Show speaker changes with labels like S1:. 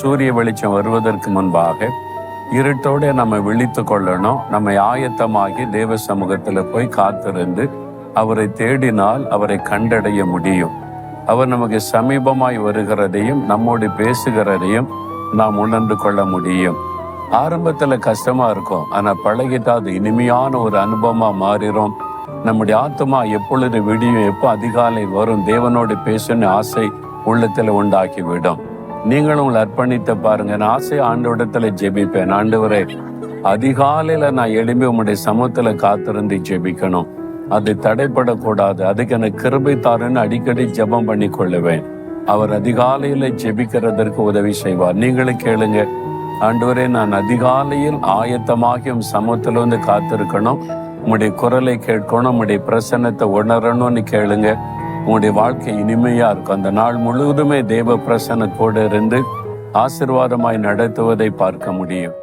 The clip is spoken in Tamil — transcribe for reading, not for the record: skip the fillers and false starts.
S1: சூரிய வெளிச்சம் வருவதற்கு முன்பாக இருட்டோட நம்ம விழித்து கொள்ளணும். நம்ம ஆயத்தமாகி தேவ சமூகத்துல போய் காத்திருந்து அவரை தேடினால் அவரை கண்டடைய முடியும். அவர் நமக்கு சமீபமாய் வருகிறதையும் நம்மோடு பேசுகிறதையும் நாம் உணர்ந்து கொள்ள முடியும். ஆரம்பத்துல கஷ்டமா இருக்கும், ஆனா பழகிட்டா அது இனிமையான ஒரு அனுபவமா மாறிடும். நம்முடைய ஆத்மா எப்பொழுது விடியும், எப்போ அதிகாலை வரும், தேவனோடு பேசணும்னு ஆசை உள்ளத்துல உண்டாக்கிவிடும். நீங்களும் உங்களை அர்ப்பணித்த பாருங்க. நான் ஆசை ஆண்டவரிடத்துல ஜெபிப்பேன். ஆண்டவரே, அதிகாலையில நான் எழும்பி உங்களுடைய சமூகத்துல காத்திருந்து ஜெபிக்கணும். அது தடைப்படக்கூடாது. அதுக்கு எனக்கு கிருபை தாருன்னு அடிக்கடி ஜெபம் பண்ணி கொள்ளுவேன். அவர் அதிகாலையில ஜெபிக்கிறதற்கு உதவி செய்வார். நீங்களும் கேளுங்க, ஆண்டவரே, நான் அதிகாலையில் ஆயத்தமாகி சமூகத்துல வந்து காத்திருக்கணும், உங்களுடைய குரலை கேட்கணும், உங்களுடைய பிரசன்னத்தை உணரணும்னு கேளுங்க. உங்களுடைய வாழ்க்கை இனிமையா இருக்கும். அந்த நாள் முழுவதுமே தேவ பிரசன்னத்தோடு இருந்து ஆசீர்வாதமாய் நடத்துவதை பார்க்க முடியும்.